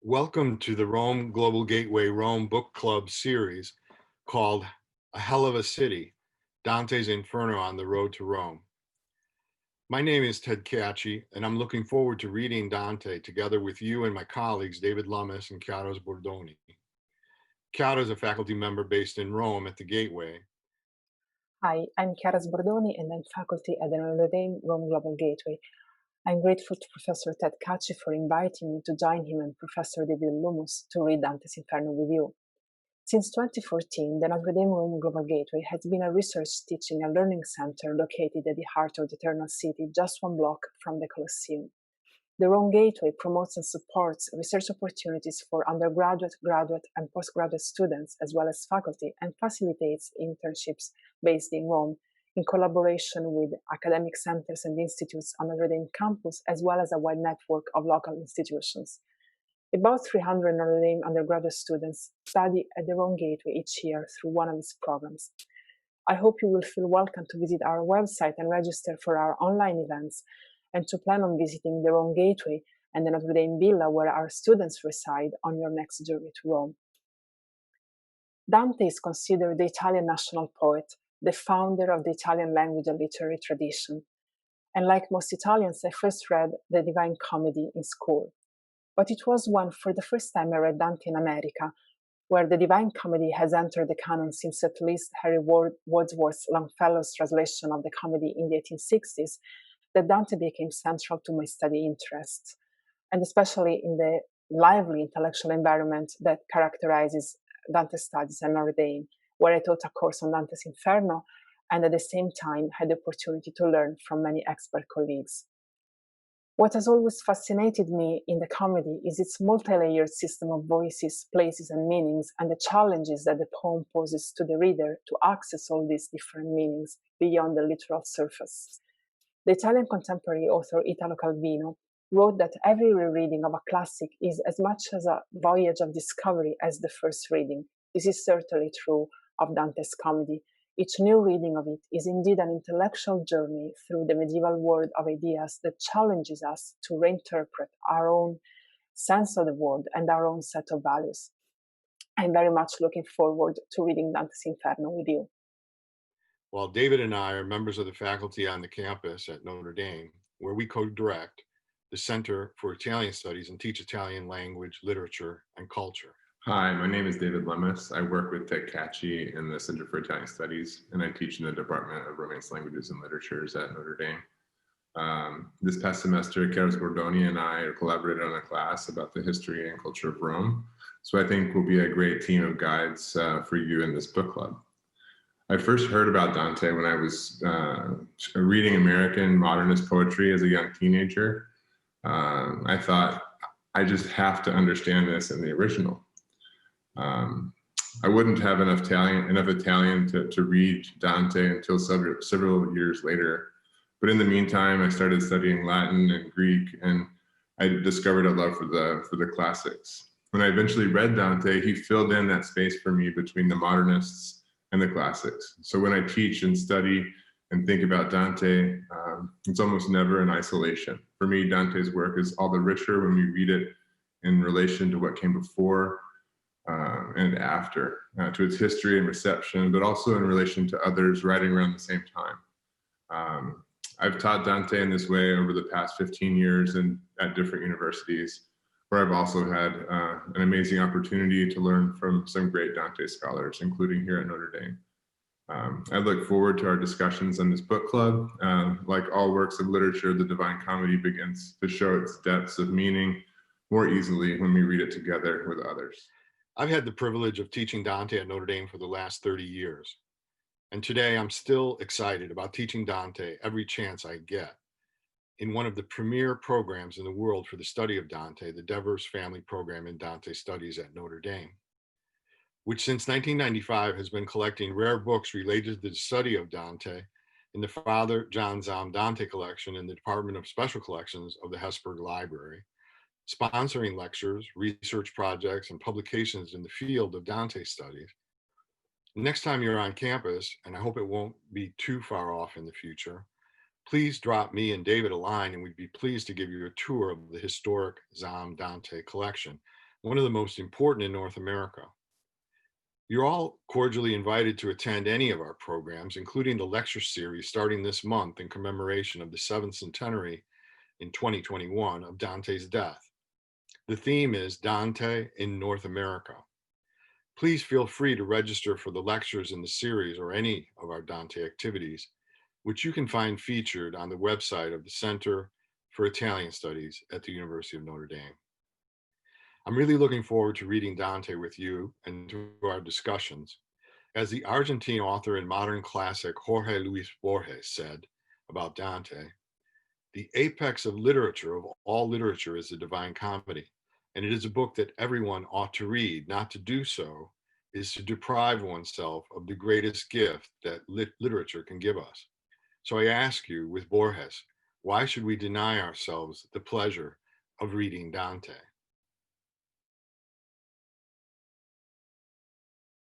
Welcome to the Rome Global Gateway Rome Book Club series called A Hell of a City, Dante's Inferno on the Road to Rome. My name is Ted Cachey, and I'm looking forward to reading Dante together with you and my colleagues, David Lummus and Chiara Sbordoni. Chiara is a faculty member based in Rome at the Gateway. Hi, I'm Chiara Sbordoni, and I'm faculty at the Notre Dame Rome Global Gateway. I'm grateful to Professor Ted Cachey for inviting me to join him and Professor David Lummus to read Dante's Inferno with you. Since 2014, the Notre Dame Rome Global Gateway has been a research, teaching, and learning center located at the heart of the Eternal City, just one block from the Colosseum. The Rome Gateway promotes and supports research opportunities for undergraduate, graduate, and postgraduate students, as well as faculty, and facilitates internships based in Rome in collaboration with academic centers and institutes on Notre Dame campus, as well as a wide network of local institutions. About 300 Notre Dame undergraduate students study at the Rome Gateway each year through one of its programs. I hope you will feel welcome to visit our website and register for our online events, and to plan on visiting the Rome Gateway and the Notre Dame Villa where our students reside on your next journey to Rome. Dante is considered the Italian national poet, the founder of the Italian language and literary tradition. And like most Italians, I first read the Divine Comedy in school. But it was when, for the first time, I read Dante in America, where the Divine Comedy has entered the canon since at least Henry Wordsworth's Longfellow's translation of the comedy in the 1860s, that Dante became central to my study interests, and especially in the lively intellectual environment that characterizes Dante studies at Notre Dame, where I taught a course on Dante's Inferno, and at the same time had the opportunity to learn from many expert colleagues. What has always fascinated me in the comedy is its multi-layered system of voices, places, and meanings, and the challenges that the poem poses to the reader to access all these different meanings beyond the literal surface. The Italian contemporary author Italo Calvino wrote that every rereading of a classic is as much as a voyage of discovery as the first reading. This is certainly true of Dante's comedy. Each new reading of it is indeed an intellectual journey through the medieval world of ideas that challenges us to reinterpret our own sense of the world and our own set of values. I'm very much looking forward to reading Dante's Inferno with you. While David and I are members of the faculty on the campus at Notre Dame, where we co-direct the Center for Italian Studies and teach Italian language, literature, and culture. Hi, my name is David Lummus. I work with Ted Cachey in the Center for Italian Studies, and I teach in the Department of Romance Languages and Literatures at Notre Dame. This past semester, Chiara Sbordoni and I collaborated on a class about the history and culture of Rome, so I think we'll be a great team of guides for you in this book club. I first heard about Dante when I was reading American modernist poetry as a young teenager. I thought, I just have to understand this in the original. I wouldn't have enough Italian to read Dante until several years later. But in the meantime, I started studying Latin and Greek, and I discovered a love for the classics. When I eventually read Dante, he filled in that space for me between the modernists and the classics. So when I teach and study and think about Dante, it's almost never in isolation. For me, Dante's work is all the richer when we read it in relation to what came before and after, to its history and reception, but also in relation to others writing around the same time. I've taught Dante in this way over the past 15 years and at different universities, where I've also had an amazing opportunity to learn from some great Dante scholars, including here at Notre Dame. I look forward to our discussions on this book club. Like all works of literature, the Divine Comedy begins to show its depths of meaning more easily when we read it together with others. I've had the privilege of teaching Dante at Notre Dame for the last 30 years. And today I'm still excited about teaching Dante every chance I get in one of the premier programs in the world for the study of Dante, the Devers Family Program in Dante Studies at Notre Dame, which since 1995 has been collecting rare books related to the study of Dante in the Father John Zahm Dante Collection in the Department of Special Collections of the Hesburgh Library, sponsoring lectures, research projects, and publications in the field of Dante studies. Next time you're on campus, and I hope it won't be too far off in the future, please drop me and David a line and we'd be pleased to give you a tour of the historic Zahm Dante collection one of the most important in North America. You're all cordially invited to attend any of our programs, including the lecture series starting this month in commemoration of the 7th centenary in 2021 of Dante's death. The theme is Dante in North America. Please feel free to register for the lectures in the series or any of our Dante activities, which you can find featured on the website of the Center for Italian Studies at the University of Notre Dame. I'm really looking forward to reading Dante with you and to our discussions. As the Argentine author and modern classic Jorge Luis Borges said about Dante, the apex of literature, of all literature, is the Divine Comedy. And it is a book that everyone ought to read. Not to do so is to deprive oneself of the greatest gift that literature can give us. So I ask you, with Borges, why should we deny ourselves the pleasure of reading Dante?